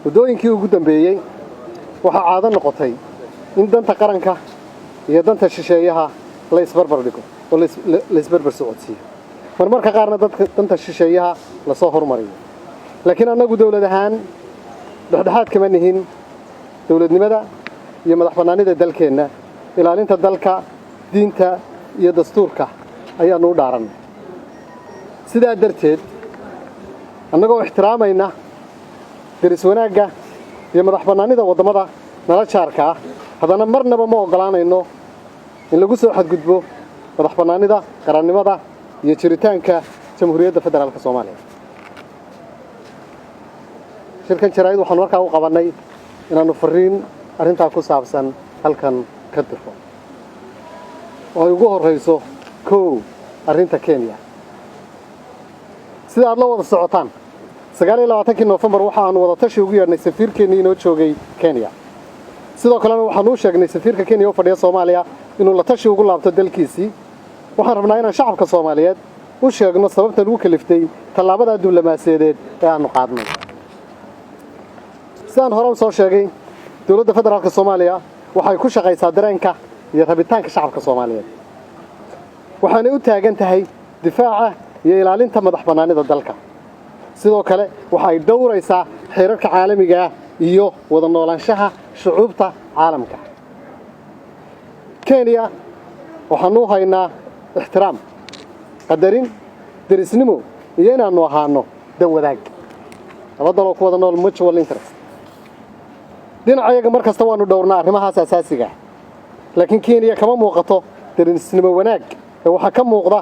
ودooyinkii ugu dambeeyay waxa caado noqotay in danta qaranka iyo danta shisheeyaha la isbarbar dhigo oo la isbarbar socodsiiyo marmarka qaarna dadka danta shisheeyaha la soo hormariyo laakiin anagu dawlad ahaan dhexdhexaad kama nihin dawladnimada iyo madaxbannaanida dalkeena ilaalinta dalka diinta iyo dastuurka ayaanu u dhaaranay sidaa darteed annagoo ixtiraamayna deris wanaagga iyo madaxbannaanida wadamada nala jaarka ah haddana marnaba ma ogolaanayno in lagu soo xadgudbo madaxbannaanida qarannimada iyo jiritaanka jamhuuriyadda federaalka Soomaaliya shirkan jaraa'id waxaan markaa u qabanay inaanu fariin arrinta ku saabsan halkan ka dirto oo ugu horeyso arrinta Kenya sida aad la wada socotaan 29 November waxaan wada tashi ugu yeernay safiirkeena inoo joogay Kenya sidoo kale waxaan u sheegnay safiirka Kenya oo fadhiya Soomaaliya inuu la tashi ugu laabto dalkiisii waxaan rabnaa inaan shacabka Soomaaliyeed u sheegno sababta lagu kaliftay tallaabada diblomaasiyadeed ee aanu qaadnay saan hore soo sheegay dawladda federaalka Soomaaliya waxay ku shaqaysaa dareenka iyo rabitaanka shacabka Soomaaliyeed waxaana u taagan tahay difaaca iyo ilaalinta madaxbannaanida dalka sidoo kale waxay dhowraysaa xeerarka caalamiga ah iyo wada noolaanshaha shucuubta caalamka Kenya waxaanu haynaa ixtiraam qadarin derisnimo iyo inaanu ahaano dan wadaag labadaba ku wada nool mutual interest dhinacayaga markasta waanu dhowrnaa arrimahaas asaasiga laakiin Kenya kama muuqato derisnimo wanaag waxa ka muuqda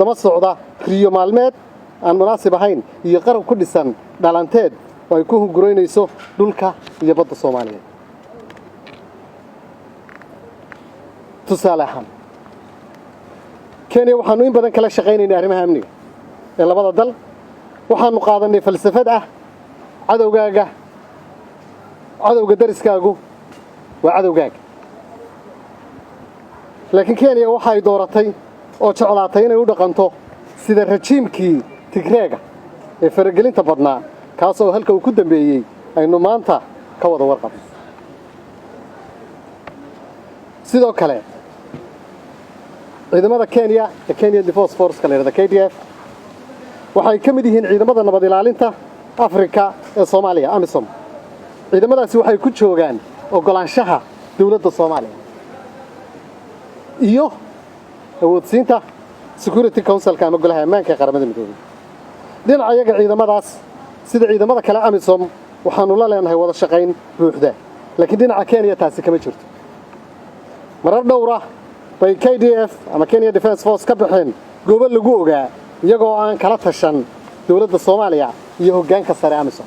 dama socda riyo maalmeed aan munaasib ahayn iyo qarab ku dhisan dhalanteed oo ay ku hunguraynayso dhulka iyo badda Soomaaliyeed tusaale ahaan Kenya waxaanu in badan kala shaqaynaynaa arrimaha amniga ee labada dal waxaanu qaadanay falsafad ah cadawga dariskaagu waa cadawgaaga laakiin Kenya waxay dooratay oo jeclaatay inay u dhaqanto sida rajiimkii Tigreega ee faragelinta badnaa kaas oo halka uu ku dambeeyay aynu maanta ka wada warqabno sidoo kale ciidamada Kenya ee Kenya Defence Force kaleerada KDF waxay ka mid yihiin ciidamada nabad ilaalinta Afrika ee Soomaaliya AMISOM ciidamadaasi waxay ku joogaan ogolaanshaha dawladda Soomaaliya iyo awoodsiinta Security Council ka ama golaha ammaanka qaramada midoobay dhinacayaga ciidamadaas sida ciidamada kale AMISOM waxaanu la leenahay wada shaqayn buuxda laakiin dhinaca Kenya taasi kama jirto marar dhowr ah bay KDF ama Kenya Defence Force ka baxeen goobo lagu ogaa iyagoo aan kala tashan dawladda Soomaaliya iyo hoggaanka sare AMISOM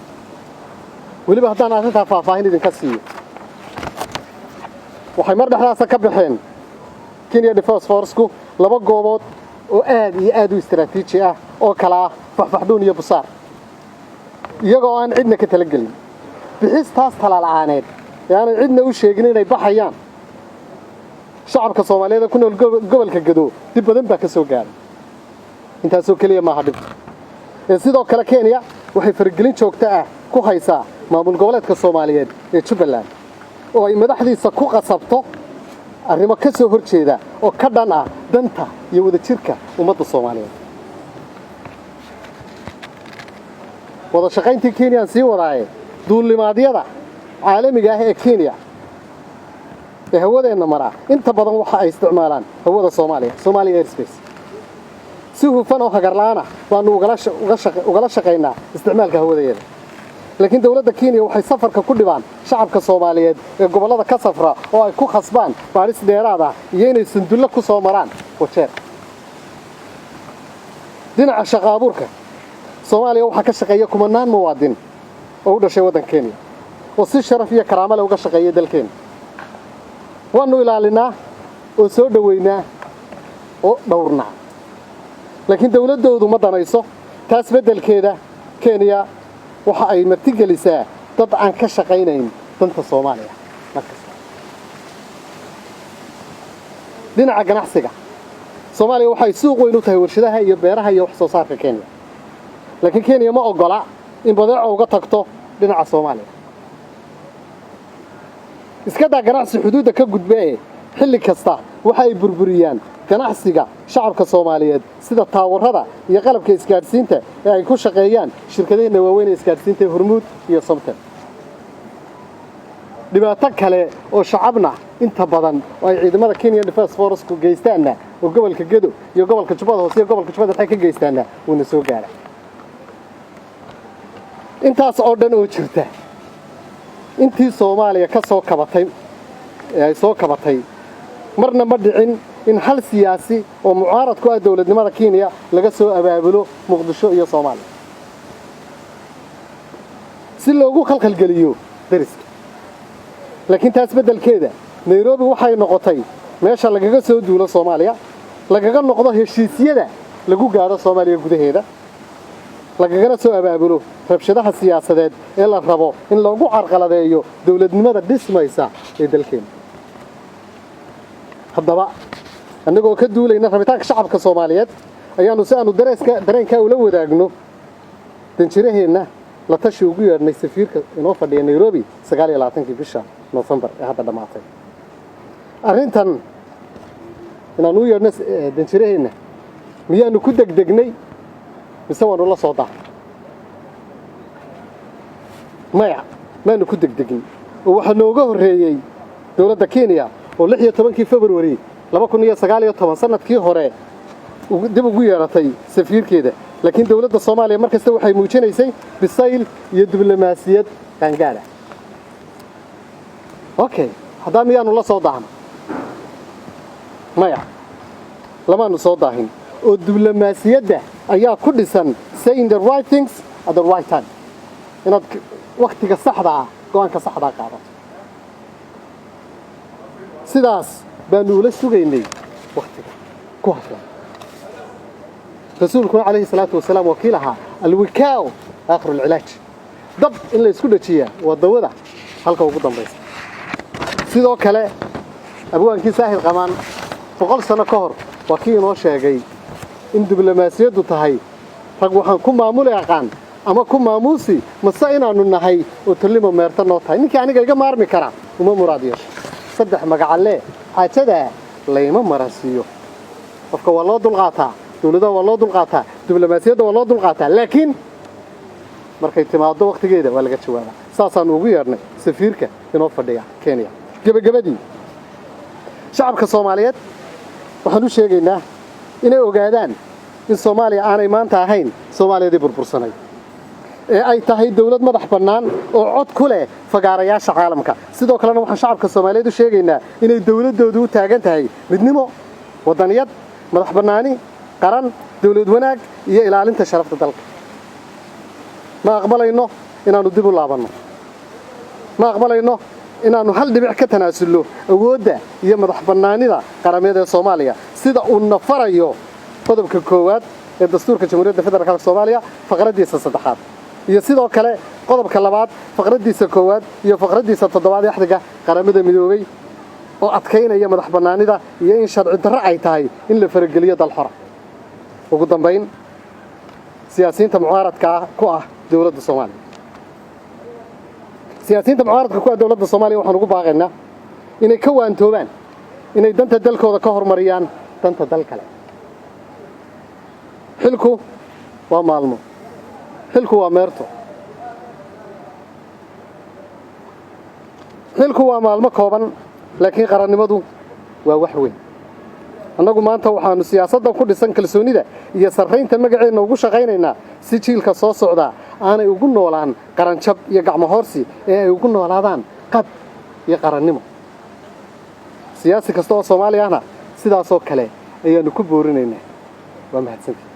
waliba haddaan arrinta faahfaahin idinka siiyo waxay mar dhexdaas ka baxeen Kenya Defence Force ku laba goobood oo aad u istiraatiiji ah oo kala ah faahfaahdun iyo busaar iyagoo aan cidna ka talagelin bixistaas talaalaaneed yaani cidna u sheegin inay baxayaan shacabka Soomaaliyeed ku nool gobolka Gado dib badan baa ka soo gaaray intaas oo kaliya ma hadib sidoo kale Kenya waxay faragelin joogto ah ku haysaa maamul goboleedka Soomaaliyeed ee Jubbaland oo ay madaxdiisa ku qasabto arrimo ka soo horjeeda oo ka dhan ah danta iyo wadajirka ummadda Soomaaliyeed wada shaqayntii Kenya si wadaay duulimaadyada caalamiga ah ee Kenya ee hawadeena mara inta badan waxa ay isticmaalaan hawada Soomaaliya Somali Airspace si hufan oo hagarlaana waanu ugala shaqaynaa isticmaalka hawadeeda laakiin dawladda Kenya waxay safarka ku dhibaan shacabka Soomaaliyeed ee gobolada ka safra oo ay ku khasbaan baaris dheeraad ah iyo inay sanduuq ku soo maraan wajeer dhinaca shaqo abuurka Soomaaliya waxa ka shaqeeya kumanaan muwaadin oo u dhashay waddanka Kenya oo si sharaf iyo karaamo leh uga shaqeeya dalkeena waanu ilaalinaa oo soo dhaweynaa oo dhowrnaa laakiin dawladoodu ma danayso taas bedelkeeda Kenya waxa ay martigelisaa dad aan ka shaqaynayn danta Soomaaliya dhinaca ganacsiga Soomaaliya waxay suuq weyn u tahay warshadaha iyo beeraha iyo wax soo saarka Kenya laakiin Kenya ma ogola in badeeco uga tagto dhinaca Soomaaliya iska daa ganacsi xuduudda ka gudbee xilli kasta waxa ay burburiyaan ganacsiga shacabka Soomaaliyeed sida taawarada iyo qalabka isgaarsiinta ee ay ku shaqeeyaan shirkadaha waaweyn ee isgaarsiinta Hormuud iyo Somtel dhibaato kale oo shacabna inta badan oo ay ciidamada Kenya Defence Force ku geystaana oo gobolka Gedo iyo gobolka Jubbada Hoose iyo gobolka Jubbada Dhexe ka geystaana uu soo gaaray intaas oo dhan oo jirta intii Soomaaliya ka soo kabatay ay soo kabatay marna ma dhicin in hal siyaasi oo mucaarad ku ah dawladnimada Kenya laga soo abaabulo Muqdisho iyo Soomaaliya si loogu khalkhal geliyo dariska laakiin taas beddelkeeda Nairobi waxay noqotay meesha lagaga soo duulo Soomaaliya lagaga noqdo heshiisyada lagu gaaro Soomaaliya gudaheeda lagagana soo abaabulo rabshadaha siyaasadeed ee la rabo in lagu carqaladeeyo dawladnimada dhismaysa ee dalkeena haddaba annagoo ka duulayna rabitaanka shacabka Soomaaliyeed ayaanu si aanu dareenka ula wadaagno danjiraheena la tashi ugu yeernay safiirka inoo fadhiya Nairobi 29 bisha November ee hadda dhamaatay arrintan inaanu u yeernay danjiraheena miyaanu ku degdegnay mise waanu la soo daa maya maanu ku degdegin oo waxa nooga horeeyay dawladda Kenya oo 16 February 2019 sanadkii hore dib ugu yeeratay safiirkeeda laakiin dawladda Soomaaliya markasta waxay muujinaysay bisayl iyo diblomaasiyad qaangaara okay haddana miyaanu la soo daahno maya lamaanu soo daahin oo diblomaasiyadda ayaa ku dhisan saying the right things at the right time inaad waqtiga saxda ah go'aanka saxda ah qaadato sidaas baanu la sugaynay waqtiga ku habboon rasuulku alayhi salaatu wasalaam wakiilaha alwikaaw aakhir alcilaaj dab in la isku dhajiyaa waa dawada halka ugu dambaysa sidoo kale abwaankii saahil qamaan 100 sano ka hor waa kii inoo sheegay in diblomaasiyadu tahay rag waxaan ku maamulay aqaan ama ku maamuusi mase inaanu nahay oo talimo meerta noo tahay ninkii aniga iga maarmi kara uma muraadiyo saddex magacalle xaajada layma marasiyo qofka waa loo dulqaataa dawladda waa loo dulqaataa diblomaasiyadda waa loo dulqaataa laakiin markay timaado waqtigeeda waa laga jawaabaa saasaan ugu yeernay safiirka inoo fadhiya Kenya gabagabadii shacabka Soomaaliyeed waxaan u sheegaynaa inay ogaadaan in Soomaaliya aanay maanta ahayn Soomaaliyada burbursanay ee ay tahay dawlad madax bannaan oo cod ku leh fagaarayaasha caalamka sidoo kalena waxaan shacabka Soomaaliyeed u sheegaynaa inay dawladoodu u taagan tahay midnimo wadaniyad madax bannaani qaran dawlad wanaag iyo ilaalinta sharafta dalka ma aqbalayno inaanu dib u laabanno ma aqbalayno inaanu hal dhibic ka tanaasulno awoodda iyo madax bannaanida qarameed ee Soomaaliya sida uu nafarayo qodobka koowaad ee dastuurka Jamhuuriyadda Federaalka Soomaaliya faqradiisa 3 iyo sidoo kale qodobka 2 faqradiisa koowaad iyo faqradiisa 7 ee xadga qaramada midoobay oo adkeynaya madax bannaanida iyo in sharci darro ay tahay in la farageliyo dal xor ugu dambeyn siyaasiyiinta mucaaradka ku ah dawladda Soomaaliya siyaasiyiinta mucaaradka ku ah dawladda Soomaaliya waxaan ugu baaqaynaa inay ka waantoobaan inay danta dalkooda ka hormariyaan danta dal kale xilku waa maalmo xilku waa meerto xilku waa maalmo kooban laakiin qarannimadu waa wax weyn annagu maanta waxaanu siyaasadda ku dhisan kalsoonida iyo sarreynta magaceena ugu shaqaynaynaa si jiilka soo socda aanay ugu noolaan qaranjab iyo gacmo hoorsi ee ay ugu noolaadaan qad iyo qarannimo siyaasi kasta oo Soomaaliya ahna sidaas oo kale ayaanu ku boorinaynaa waa mahadsantahay